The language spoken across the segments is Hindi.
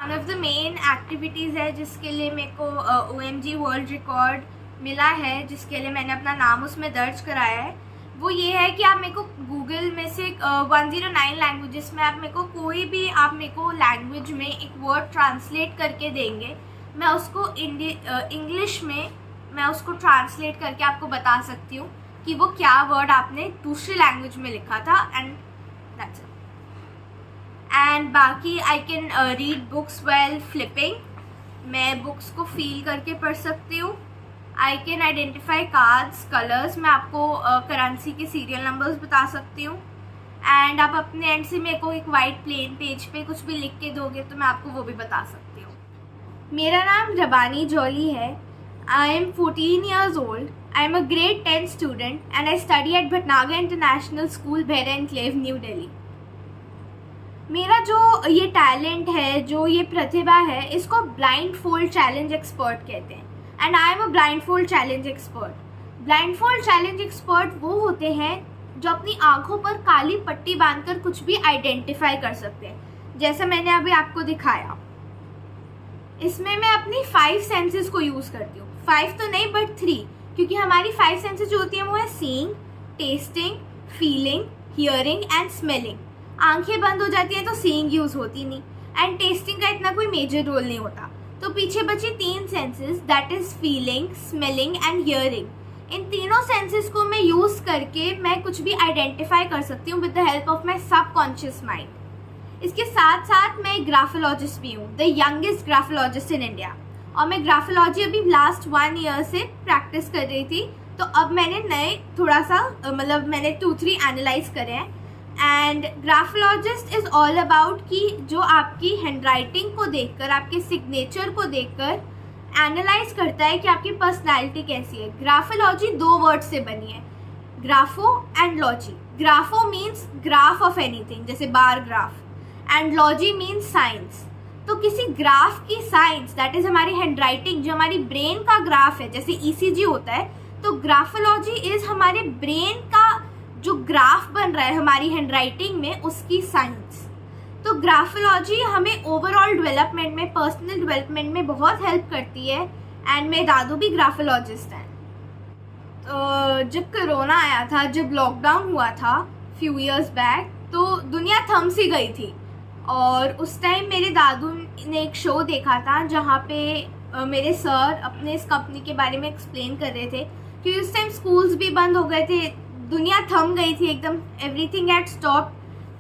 One of the main activities है जिसके लिए मेरे को OMG वर्ल्ड रिकॉर्ड मिला है, जिसके लिए मैंने अपना नाम उसमें दर्ज कराया है, वो ये है कि आप मेरे को गूगल में से 109 लैंग्वेजेस में आप मेरे को कोई भी आप मेरे को लैंग्वेज में एक वर्ड ट्रांसलेट करके देंगे, मैं उसको इंग्लिश में मैं उसको ट्रांसलेट करके आपको बता सकती हूँ कि वो क्या वर्ड आपने दूसरी लैंग्वेज में लिखा था। And that's it. एंड बाकी I can read books well flipping, मैं बुक्स को फील करके पढ़ सकती हूँ। I can identify cards colours, मैं आपको करेंसी के सीरियल नंबर्स बता सकती हूँ। एंड आप अपने एंड से मेरे को एक वाइट प्लेन पेज पे कुछ भी लिख के दोगे तो मैं आपको वो भी बता सकती हूँ। मेरा नाम रबानी जॉली है। I am 14 years old. I am a grade 10 student and I study at Bhatnagar International School, Behra Enclave, New Delhi. मेरा जो ये टैलेंट है, जो ये प्रतिभा है, इसको ब्लाइंड फोल्ड चैलेंज एक्सपर्ट कहते हैं। And I am a blind fold challenge expert. Blind fold challenge expert वो होते हैं जो अपनी आंखों पर काली पट्टी बांधकर कुछ भी आइडेंटिफाई कर सकते हैं, जैसा मैंने अभी आपको दिखाया। इसमें मैं अपनी 5 सेंसेस को यूज़ करती हूँ। 5 तो नहीं बट 3, क्योंकि हमारी 5 सेंसेस जो होती हैं वो है seeing, testing, feeling, hearing and smelling. आंखें बंद हो जाती हैं तो सीइंग यूज़ होती नहीं, एंड टेस्टिंग का इतना कोई मेजर रोल नहीं होता। तो पीछे बची 3 senses, that is feeling, smelling and hearing. इन तीनों सेंसेस को मैं यूज़ करके मैं कुछ भी आइडेंटिफाई कर सकती हूँ with the help of my subconscious mind. इसके साथ साथ मैं एक ग्राफोलॉजिस्ट भी हूँ, the youngest graphologist in India. और मैं ग्राफोलॉजी अभी लास्ट 1 year से प्रैक्टिस कर रही थी, तो अब मैंने नए थोड़ा सा मैंने 2-3 एनालाइज करे हैं। And graphologist is all about कि जो आपकी हैंडराइटिंग को देखकर, आपके सिग्नेचर को देखकर एनालाइज करता है कि आपकी पर्सनैलिटी कैसी है। ग्राफोलॉजी 2 वर्ड से बनी है, grapho and logy. Grapho means graph of anything, जैसे bar graph, and logy means science. तो किसी ग्राफ की साइंस, दैट इज़ हमारी हैंडराइटिंग, जो हमारी ब्रेन का ग्राफ है, जैसे ECG होता है, तो ग्राफोलॉजी इज़ हमारे ब्रेन का जो ग्राफ बन रहा है हमारी हैंडराइटिंग में, उसकी साइंस। तो ग्राफोलॉजी हमें ओवरऑल डेवलपमेंट में, पर्सनल डेवलपमेंट में बहुत हेल्प करती है। एंड मेरे दादू भी ग्राफोलॉजिस्ट हैं। तो जब कोरोना आया था, जब लॉकडाउन हुआ था फ्यू ईयर्स बैक, तो दुनिया थम सी गई थी। और उस टाइम मेरे दादू ने एक शो देखा था जहाँ पे मेरे सर अपने इस कंपनी के बारे में एक्सप्लेन कर रहे थे, क्योंकि उस टाइम स्कूल्स भी बंद हो गए थे, दुनिया थम गई थी एकदम, एवरीथिंग हैड स्टॉप।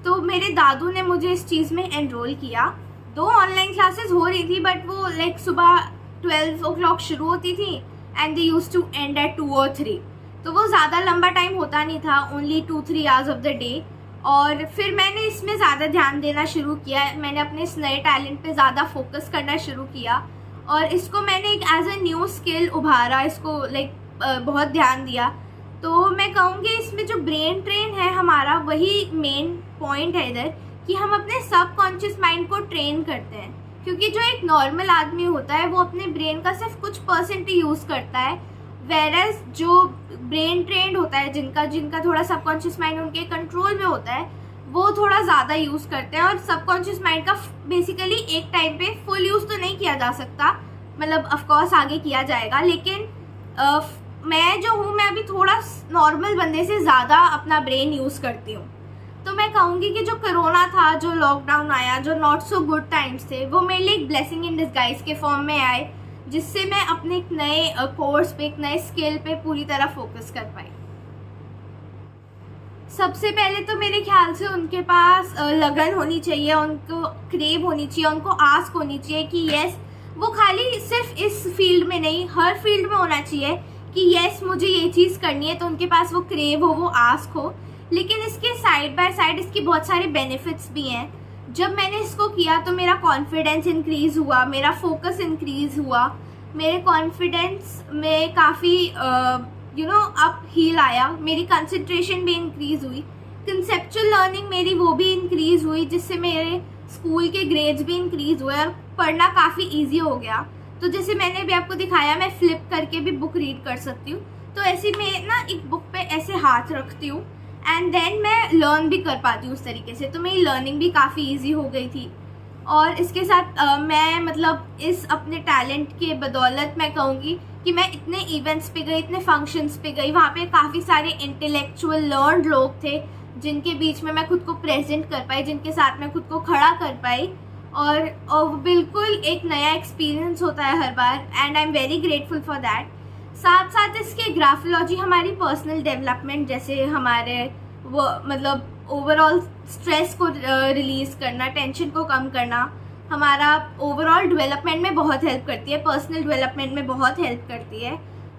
तो मेरे दादू ने मुझे इस चीज़ में एनरोल किया। 2 ऑनलाइन क्लासेस हो रही थी, बट वो लाइक सुबह 12 o'clock शुरू होती थी and they used to end at 2 or 3, तो वो ज़्यादा लंबा टाइम होता नहीं था, only 2-3 hours of the day. और फिर मैंने इसमें ज़्यादा ध्यान देना शुरू किया, मैंने अपने इस नए टैलेंट पे ज़्यादा फोकस करना शुरू किया और इसको मैंने एक एज अ न्यू स्किल उभारा, इसको लाइक बहुत ध्यान दिया। तो मैं कहूँगी इसमें जो ब्रेन ट्रेन है हमारा, वही मेन पॉइंट है इधर, कि हम अपने सबकॉन्शियस माइंड को ट्रेन करते हैं। क्योंकि जो एक नॉर्मल आदमी होता है वो अपने ब्रेन का सिर्फ कुछ % ही यूज़ करता है, वेरएज जो ब्रेन ट्रेंड होता है, जिनका थोड़ा सबकॉन्शियस माइंड उनके कंट्रोल में होता है, वो थोड़ा ज़्यादा यूज़ करते हैं। और सबकॉन्शियस माइंड का बेसिकली एक टाइम पे फुल यूज़ तो नहीं किया जा सकता, मतलब ऑफकोर्स आगे किया जाएगा, लेकिन मैं जो हूँ, मैं अभी थोड़ा नॉर्मल बंदे से ज़्यादा अपना ब्रेन यूज़ करती हूँ। तो मैं कहूँगी कि जो कोरोना था, जो लॉकडाउन आया, जो नॉट सो गुड टाइम्स थे, वो मेरे लिए एक ब्लेसिंग इन डिस्गाइज के फॉर्म में आए, जिससे मैं अपने एक नए कोर्स पे, एक नए स्किल पे पूरी तरह फोकस कर पाई। सबसे पहले तो मेरे ख्याल से उनके पास लगन होनी चाहिए, उनको क्रेव होनी चाहिए, उनको आस्क होनी चाहिए कि यस, वो खाली सिर्फ इस फील्ड में नहीं, हर फील्ड में होना चाहिए कि यस मुझे ये चीज़ करनी है, तो उनके पास वो क्रेव हो, वो आस्क हो। लेकिन इसके साइड बाय साइड इसकी बहुत सारे बेनिफिट्स भी हैं। जब मैंने इसको किया तो मेरा कॉन्फिडेंस इंक्रीज़ हुआ, मेरा फोकस इंक्रीज़ हुआ, मेरे कॉन्फिडेंस में काफ़ी अप हील आया, मेरी कंसंट्रेशन भी इंक्रीज़ हुई, कंसेप्चुअल लर्निंग मेरी वो भी इंक्रीज़ हुई, जिससे मेरे स्कूल के ग्रेड्स भी इंक्रीज़ हुए और पढ़ना काफ़ी ईजी हो गया। तो जैसे मैंने भी आपको दिखाया, मैं फ्लिप करके भी बुक रीड कर सकती हूँ। तो ऐसे मैं ना एक बुक पे ऐसे हाथ रखती हूँ एंड देन मैं लर्न भी कर पाती हूँ उस तरीके से, तो मेरी लर्निंग भी काफ़ी ईजी हो गई थी। और इसके साथ मैं मतलब इस अपने टैलेंट के बदौलत मैं कहूँगी कि मैं इतने इवेंट्स पे गई, इतने फंक्शंस पे गई, वहाँ पे काफ़ी सारे इंटेलेक्चुअल लर्नड लोग थे जिनके बीच में मैं खुद को प्रेजेंट कर पाई, जिनके साथ मैं खुद को खड़ा कर पाई, और बिल्कुल एक नया एक्सपीरियंस होता है हर बार, and I am very grateful for that. साथ साथ इसके ग्राफोलॉजी हमारी पर्सनल डेवलपमेंट, जैसे हमारे वो मतलब ओवरऑल स्ट्रेस को रिलीज़ करना, टेंशन को कम करना, हमारा ओवरऑल डेवलपमेंट में बहुत हेल्प करती है, पर्सनल डेवलपमेंट में बहुत हेल्प करती है।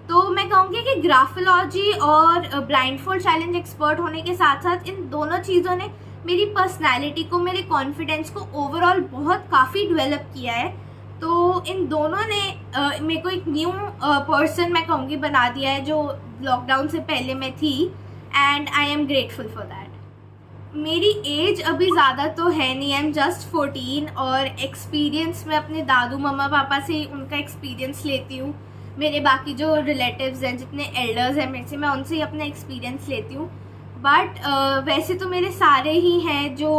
तो मैं कहूँगी कि ग्राफोलॉजी और ब्लाइंडफोल्ड चैलेंज एक्सपर्ट होने के साथ साथ इन दोनों चीज़ों ने मेरी पर्सनैलिटी को, मेरे कॉन्फिडेंस को ओवरऑल बहुत काफ़ी डेवलप किया है। तो इन दोनों ने मेरे को एक न्यू पर्सन मैं कहूँगी बना दिया है जो लॉकडाउन से पहले मैं थी, and I am grateful for that. मेरी एज अभी ज़्यादा तो है नहीं, आई एम जस्ट 14, और एक्सपीरियंस मैं अपने दादू मम्मा पापा से उनका एक्सपीरियंस लेती हूँ। मेरे बाकी जो रिलेटिव्स हैं, जितने एल्डर्स हैं मेरे से, मैं उनसे ही अपना एक्सपीरियंस लेती हूँ। बट वैसे तो मेरे सारे ही हैं जो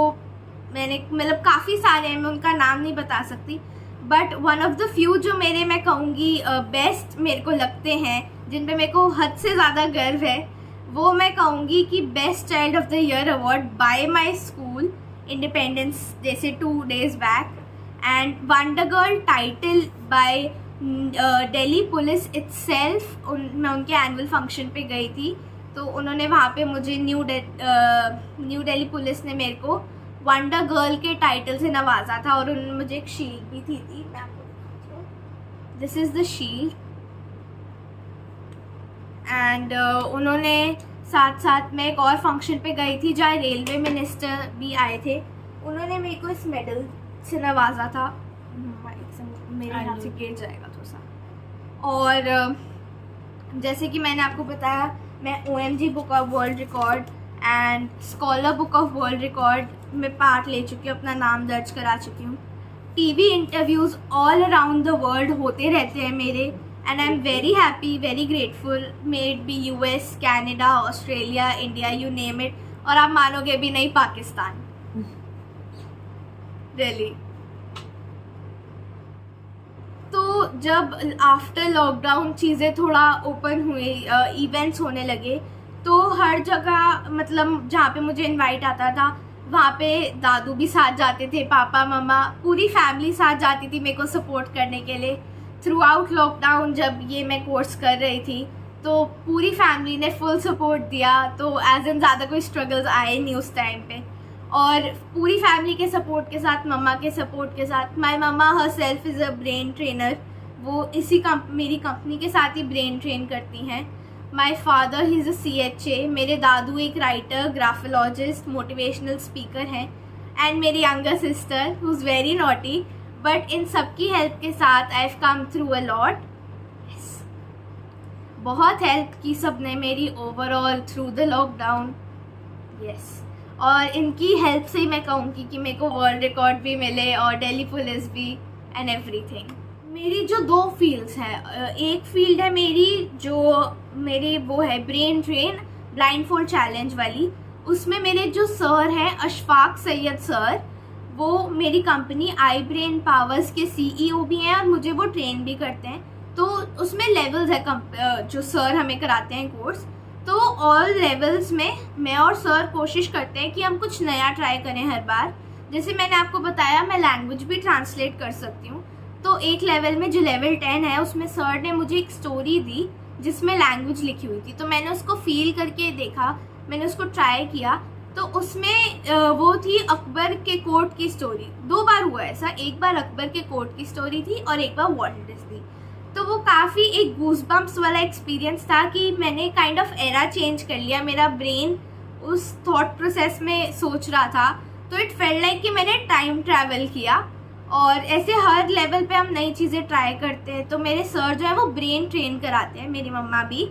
मैंने मतलब काफ़ी सारे हैं, मैं उनका नाम नहीं बता सकती, but one of the few जो मेरे मैं कहूँगी बेस्ट मेरे को लगते हैं, जिन पे मेरे को हद से ज़्यादा गर्व है, वो मैं कहूँगी कि best child of the year award bye my school independence day से 2 days back, and wonder girl title by Delhi police itself. मैं उनके एनुअल फंक्शन पे गई थी, तो उन्होंने वहाँ पे मुझे न्यू दिल्ली पुलिस ने मेरे को वंडर गर्ल के टाइटल से नवाजा था, और उन्होंने मुझे एक शील्ड भी थी मैं आपको दिखाती हूँ, this is the shield. And उन्होंने साथ साथ मैं एक और फंक्शन पे गई थी जहाँ रेलवे मिनिस्टर भी आए थे, उन्होंने मेरे को इस मेडल से नवाजा था, मेरे हाथ से गिर जाएगा थोड़ा सा। और जैसे कि मैंने आपको बताया, मैं OMG book of world record and scholar book of world record में पार्ट ले चुकी हूँ, अपना नाम दर्ज करा चुकी हूँ। TV interviews all around the world होते रहते हैं मेरे, and I am very happy, very grateful. May it be US, Canada, Australia, India, you name it, और आप मानोगे भी नहीं, पाकिस्तान, दिल्ली। तो जब आफ्टर लॉकडाउन चीज़ें थोड़ा ओपन हुई, इवेंट्स होने लगे, तो हर जगह मतलब जहाँ पे मुझे इनवाइट आता था वहाँ पे दादू भी साथ जाते थे, पापा मम्मा पूरी फैमिली साथ जाती थी मेरे को सपोर्ट करने के लिए। थ्रू आउट लॉकडाउन जब ये मैं कोर्स कर रही थी, तो पूरी फैमिली ने फुल सपोर्ट दिया, तो एज एन ज़्यादा कोई स्ट्रगल्स आए नहीं उस टाइम पे। और पूरी फैमिली के सपोर्ट के साथ, मम्मा के सपोर्ट के साथ, my mamma herself is a brain trainer, वो इसी मेरी कंपनी के साथ ही ब्रेन ट्रेन करती हैं। My father he is a CHA, मेरे दादू एक राइटर, ग्राफोलॉजिस्ट, मोटिवेशनल स्पीकर हैं, एंड मेरी younger sister who is very naughty, but in सबकी हेल्प के साथ I have come through a lot. बहुत हेल्प की सबने मेरी overall through the lockdown, yes. और इनकी हेल्प से ही मैं कहूँगी कि मेरे को वर्ल्ड रिकॉर्ड भी मिले और दिल्ली पुलिस भी, एंड एवरीथिंग। मेरी जो 2 फील्ड्स हैं, एक फील्ड है मेरी जो मेरी वो है ब्रेन ट्रेन ब्लाइंडफोल्ड चैलेंज वाली, उसमें मेरे जो सर हैं अशफाक सैयद सर, वो मेरी कंपनी आई ब्रेन पावर्स के CEO भी हैं और मुझे वो ट्रेन भी करते हैं। तो उसमें लेवल्स है जो सर हमें कराते हैं कोर्स, तो ऑल लेवल्स में मैं और सर कोशिश करते हैं कि हम कुछ नया ट्राई करें हर बार। जैसे मैंने आपको बताया, मैं लैंग्वेज भी ट्रांसलेट कर सकती हूँ, तो एक लेवल में जो लेवल 10 है उसमें सर ने मुझे एक स्टोरी दी जिसमें लैंग्वेज लिखी हुई थी, तो मैंने उसको फील करके देखा, मैंने उसको ट्राई किया, तो उसमें वो थी अकबर के कोर्ट की स्टोरी। 2 बार हुआ ऐसा, एक बार अकबर के कोर्ट की स्टोरी थी और एक बार वॉल्ट डिज्नी। तो वो काफ़ी एक गूज़बम्प्स वाला एक्सपीरियंस था कि मैंने काइंड ऑफ एरा चेंज कर लिया, मेरा ब्रेन उस थॉट प्रोसेस में सोच रहा था, तो इट फेल्ट लाइक कि मैंने टाइम ट्रैवल किया। और ऐसे हर लेवल पे हम नई चीज़ें ट्राई करते हैं। तो मेरे सर जो है वो ब्रेन ट्रेन कराते हैं, मेरी मम्मा भी,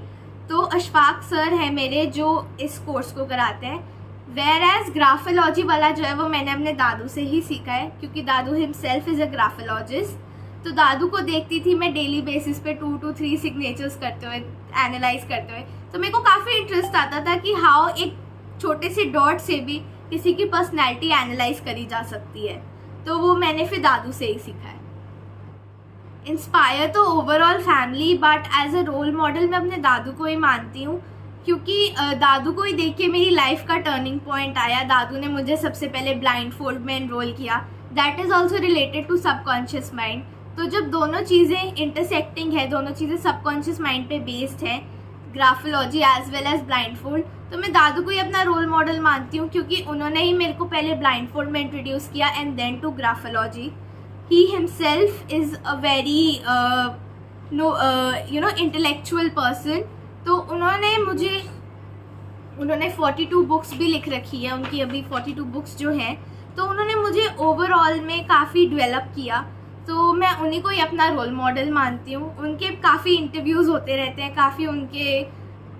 तो अशफाक सर है मेरे जो इस कोर्स को कराते हैं। वेयर एज ग्राफोलॉजी वाला जो है वो मैंने अपने दादू से ही सीखा है, क्योंकि दादू हिमसेल्फ इज़ अ ग्राफोलॉजिस्ट। तो दादू को देखती थी मैं डेली बेसिस पे 2 to 3 सिग्नेचर्स करते हुए, एनालाइज करते हुए, तो मेरे को काफ़ी इंटरेस्ट आता था कि हाउ एक छोटे से डॉट से भी किसी की पर्सनैलिटी एनालाइज करी जा सकती है। तो वो मैंने फिर दादू से ही सीखा है। इंस्पायर तो overall family, but as a role model मैं अपने दादू को ही मानती हूँ, क्योंकि दादू को ही देख के मेरी लाइफ का टर्निंग पॉइंट आया। दादू ने मुझे सबसे पहले ब्लाइंड फोल्ड में एनरोल किया, that is also related to subconscious mind. तो जब दोनों चीज़ें इंटरसेक्टिंग है, दोनों चीज़ें सबकॉन्शियस माइंड पे बेस्ड हैं, graphology as well as blindfold, तो मैं दादू को ही अपना रोल मॉडल मानती हूँ, क्योंकि उन्होंने ही मेरे को पहले ब्लाइंड फोल्ड में इंट्रोड्यूस किया and then to graphology. He himself is a very intellectual person। तो उन्होंने 42 बुक्स भी लिख रखी है, उनकी अभी 42 बुक्स जो हैं, तो उन्होंने मुझे ओवरऑल में काफ़ी डेवलप किया। तो मैं उन्हीं को ही अपना रोल मॉडल मानती हूँ। उनके काफ़ी इंटरव्यूज़ होते रहते हैं, काफ़ी उनके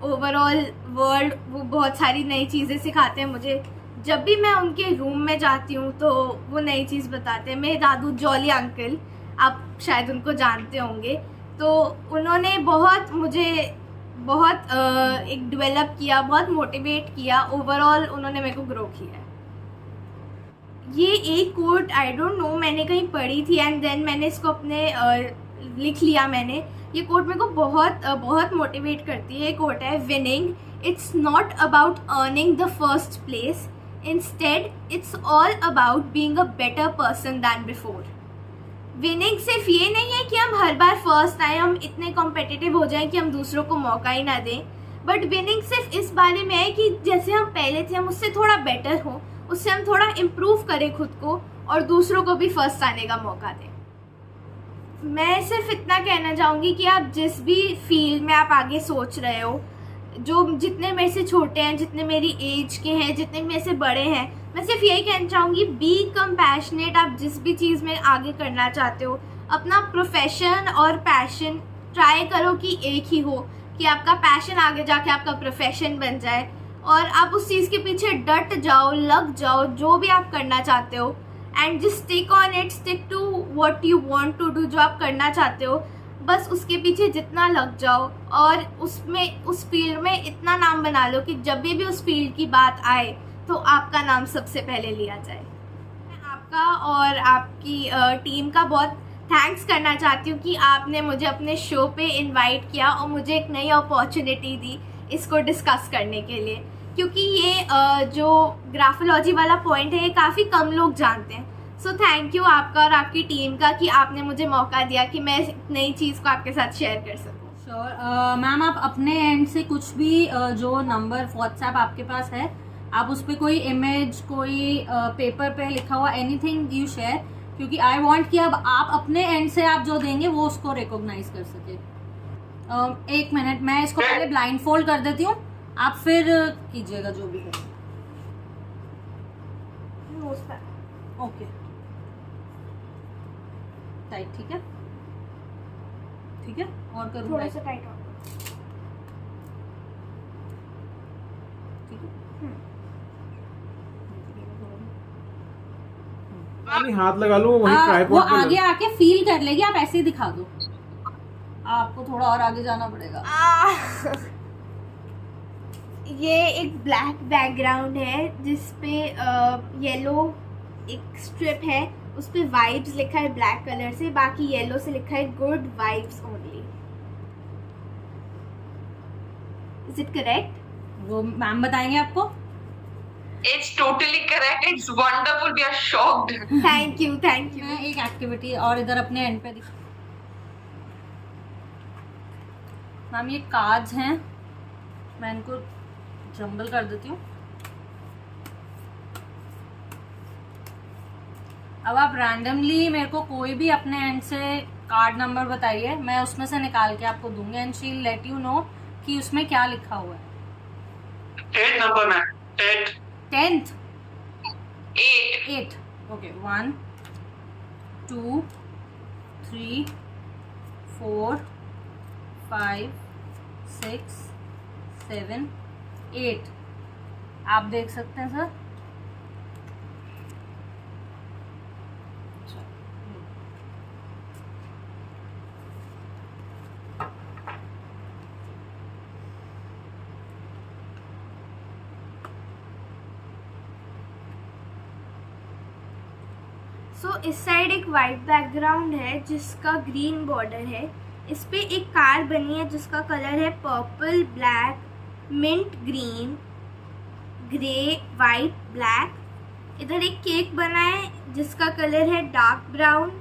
ओवरऑल वर्ल्ड वो बहुत सारी नई चीज़ें सिखाते हैं मुझे। जब भी मैं उनके रूम में जाती हूँ तो वो नई चीज़ बताते हैं। मेरे दादू जॉली अंकल, आप शायद उनको जानते होंगे, तो उन्होंने मुझे बहुत एक डेवलप किया, बहुत मोटिवेट किया। ओवरऑल उन्होंने मेरे को ग्रो किया। ये एक कोट आई डोंट नो, मैंने कहीं पढ़ी थी एंड देन मैंने इसको अपने लिख लिया मैंने। ये कोट मेरे को बहुत मोटिवेट करती है। ये कोट है, winning it's not about earning the first place, instead it's all about being a better person then before. Winning सिर्फ ये नहीं है कि हम हर बार फर्स्ट आए, हम इतने कॉम्पिटिटिव हो जाएं कि हम दूसरों को मौका ही ना दें, बट विनिंग सिर्फ इस बारे में है कि जैसे हम पहले थे हम उससे थोड़ा बेटर हो, उससे हम थोड़ा इम्प्रूव करें खुद को और दूसरों को भी फर्स्ट आने का मौका दें। मैं सिर्फ इतना कहना चाहूँगी कि आप जिस भी फील्ड में आप आगे सोच रहे हो, जितने मेरे से छोटे हैं, जितने मेरी एज के हैं, जितने मेरे से बड़े हैं, मैं सिर्फ यही कहना चाहूँगी, बी कंपैशनेट। आप जिस भी चीज़ में आगे करना चाहते हो, अपना प्रोफेशन और पैशन ट्राई करो कि एक ही हो, कि आपका पैशन आगे जाके आपका प्रोफेशन बन जाए और आप उस चीज़ के पीछे डट जाओ, लग जाओ, जो भी आप करना चाहते हो, and just stick on it, stick to what you want to do. जो आप करना चाहते हो बस उसके पीछे जितना लग जाओ और उस फील्ड में इतना नाम बना लो कि जब भी उस फील्ड की बात आए तो आपका नाम सबसे पहले लिया जाए। मैं आपका और आपकी टीम का बहुत थैंक्स करना चाहती हूँ कि आपने मुझे अपने शो पे इनवाइट किया और मुझे एक नई अपॉर्चुनिटी दी इसको डिस्कस करने के लिए, क्योंकि ये जो ग्राफोलॉजी वाला पॉइंट है ये काफ़ी कम लोग जानते हैं। सो थैंक यू आपका और आपकी टीम का कि आपने मुझे मौका दिया कि मैं नई चीज़ को आपके साथ शेयर कर सकूँ। श्योर मैम, आप अपने एंड से कुछ भी जो नंबर व्हाट्सएप आपके पास है, आप उस पर कोई इमेज, कोई पेपर पे लिखा हुआ एनीथिंग यू शेयर, क्योंकि आई वांट कि अब आप अपने एंड से आप जो देंगे वो उसको रिकॉग्नाइज कर सके। एक मिनट, मैं इसको पहले ब्लाइंड फोल्ड कर देती हूँ, आप फिर कीजिएगा जो भी है। ओके, टाइट, ठीक है, ठीक है, और करूँ थोड़ा सा टाइट और, ठीक है। हाथ लगा लो वही ट्राइपॉड वो पे आगे आके फील कर लेगी, आप ऐसे ही दिखा दो। आपको थोड़ा और आगे जाना पड़ेगा। ये एक ब्लैक बैकग्राउंड है जिसपे येलो एक स्ट्रिप है, उस पे वाइब्स लिखा है ब्लैक कलर से, बाकी येलो से लिखा है good vibes only. Is it correct? वो मैम बताएंगे आपको। It's totally correct. It's wonderful. We are shocked. Thank you, thank you. मैं एक एक्टिविटी और इधर अपने एंड पे दिखा। मैम ये कार्ड्स हैं, मैं इनको जंबल कर देती हूँ। अब आप रैंडमली मेरे को कोई भी अपने एंड से कार्ड नंबर बताइए, मैं उसमें से निकाल के आपको दूंगी and she let you know कि उसमें क्या लिखा हुआ है। 10th number, ma'am. 10th. 10th 8. 8 okay 1 2 3 4 5 6 7 8 आप देख सकते हैं सर। सो इस साइड एक वाइट बैकग्राउंड है जिसका ग्रीन बॉर्डर है। इस पे एक कार बनी है जिसका कलर है purple, black, mint green, grey, white, black. इधर एक केक बना है जिसका कलर है डार्क ब्राउन,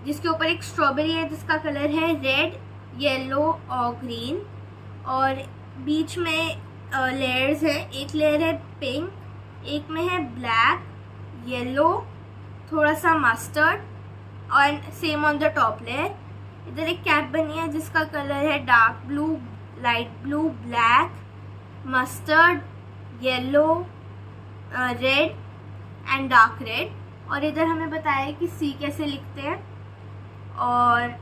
जिसके ऊपर एक स्ट्रॉबेरी है जिसका कलर है रेड, येलो और ग्रीन। और बीच में लेयर्स है, एक लेयर है पिंक, एक में है ब्लैक, येलो, थोड़ा सा मस्टर्ड और same on the top layer. इधर एक कैप बनी है जिसका कलर है dark blue, light blue, black, mustard, yellow, red and dark red. और इधर हमें बताया है कि सी कैसे लिखते हैं। और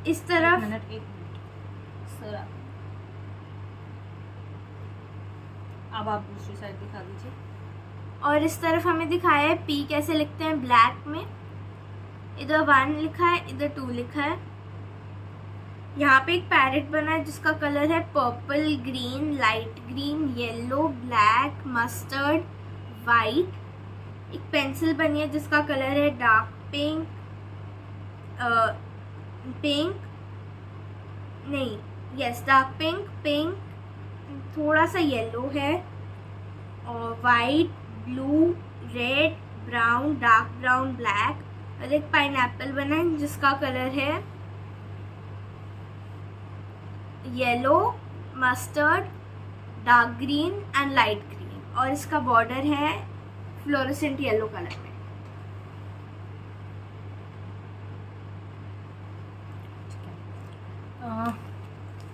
इस तरफ एक मिनट सर, अब आप दूसरी साइड दिखा दीजिए। और इस तरफ हमें दिखाया है पी कैसे लिखते हैं ब्लैक में। इधर 1 लिखा है, इधर 2 लिखा है। यहाँ पे एक पैरेट बना है जिसका कलर है purple, green, light green, yellow, black, mustard, white. एक पेंसिल बनी है जिसका कलर है dark pink, dark pink, pink, थोड़ा सा येलो है, और white, blue, red, brown, dark brown, black. और एक पाइनएप्पल बना है जिसका कलर है yellow, mustard, dark green and light green. और इसका बॉर्डर है फ्लोरेसेंट येलो कलर में।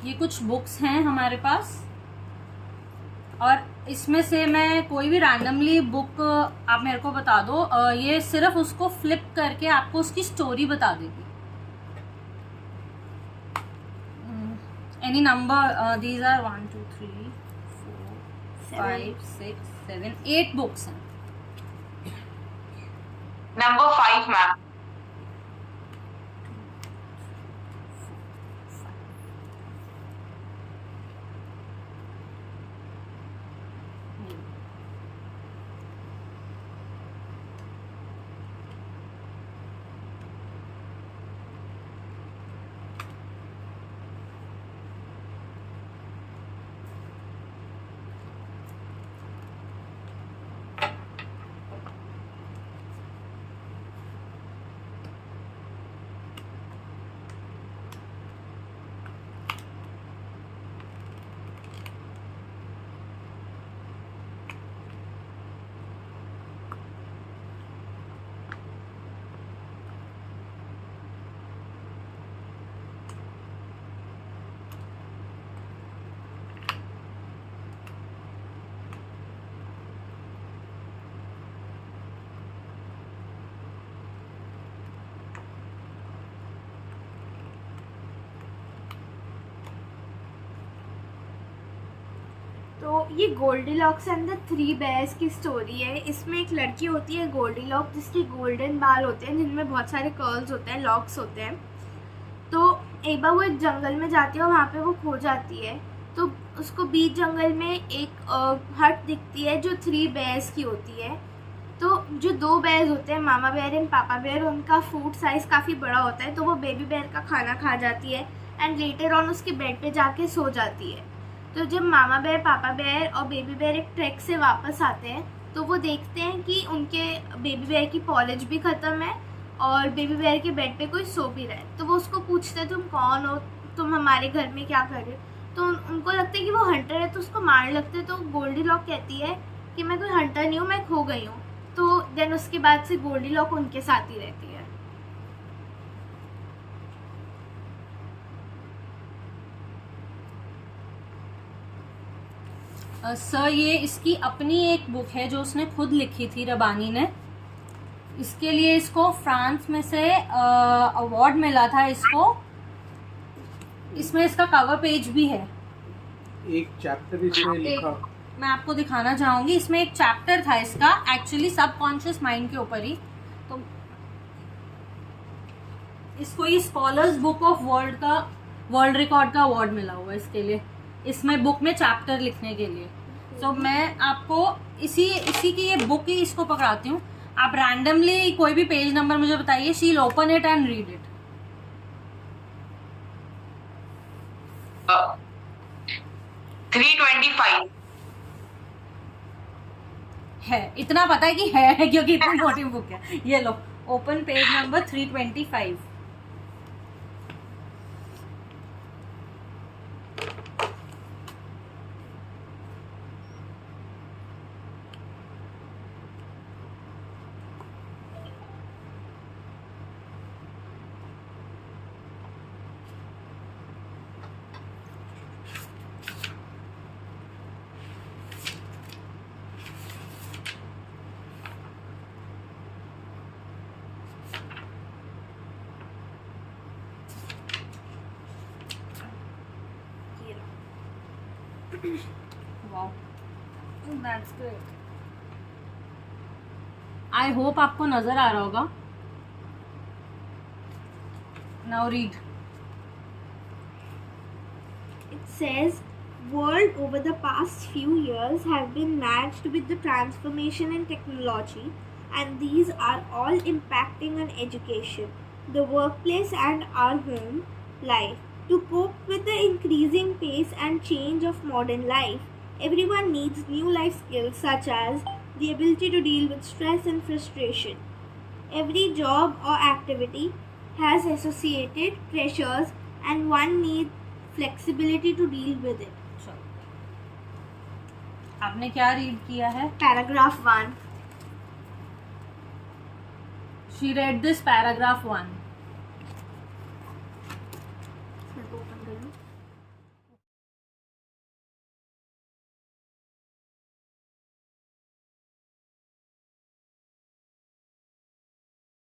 ये कुछ बुक्स हैं हमारे पास, और इसमें से मैं कोई भी रैंडमली बुक आप मेरे को बता दो। ये सिर्फ उसको फ्लिप करके आपको उसकी स्टोरी बता देगी। Any number, these are 1 2 3 4 5 6 7 8 books हैं। Number 5, ma'am. तो ये गोल्डीलॉक्स एंड द 3 बेयर्स की स्टोरी है। इसमें एक लड़की होती है गोल्डीलॉक्स जिसके गोल्डन बाल होते हैं, जिनमें बहुत सारे कर्ल्स होते हैं, लॉक्स होते हैं। तो एक बार वो एक जंगल में जाती है और वहाँ पे वो खो जाती है। तो उसको बीच जंगल में एक हट दिखती है जो 3 बेयर्स की होती है। तो जो 2 बेयर्स होते हैं, मामा बेयर एंड पापा बेयर, उनका फूड साइज़ काफ़ी बड़ा होता है। तो वो बेबी बेयर का खाना खा जाती है एंड लेटर ऑन उसके बेड पे जाके सो जाती है। तो जब मामा बेयर, पापा बेयर और बेबी बेयर एक ट्रैक से वापस आते हैं तो वो देखते हैं कि उनके बेबी बेयर की पॉलिश भी ख़त्म है और बेबी बेयर के बेड पे कोई सो भी रहा है। तो वो उसको पूछते हैं तुम कौन हो, तुम हमारे घर में क्या कर रहे हो। तो उनको लगता है कि वो हंटर है, तो उसको मारने लगते हैं। तो गोल्डीलॉक कहती है कि मैं कोई हंटर नहीं हूँ, मैं खो गई हूँ। तो देन उसके बाद से गोल्डीलॉक उनके साथ ही रहती है। सर ये इसकी अपनी एक बुक है जो उसने खुद लिखी थी, रबानी ने। इसके लिए इसको फ्रांस में से अवार्ड मिला था इसको। इसमें इसका कवर पेज भी है, एक चैप्टर इसमें लिखा। मैं आपको दिखाना चाहूंगी। इसमें एक चैप्टर था इसका एक्चुअली सबकॉन्शियस माइंड के ऊपर ही। तो इसको ये scholars book of world record का अवार्ड मिला हुआ है इसके लिए, इसमें बुक में चैप्टर लिखने के लिए। तो मैं आपको इसी की ये बुक ही इसको पकड़ाती हूँ। आप रैंडमली कोई भी पेज नंबर मुझे बताइए, she will open it and read it. 325. है, इतना पता है कि है क्योंकि इतनी मोटी बुक है. ये लो, open page number 325. Wow, that's great. I hope आपको नजर आ रहा होगा. Now read. It says, world over the past few years have been matched with the transformation in technology, and these are all impacting on education, the workplace and our home life. To cope with the increasing pace and change of modern life, everyone needs new life skills such as the ability to deal with stress and frustration. Every job or activity has associated pressures, and one needs flexibility to deal with it. चलो, आपने क्या रीड किया है? Paragraph 1. She read this paragraph 1.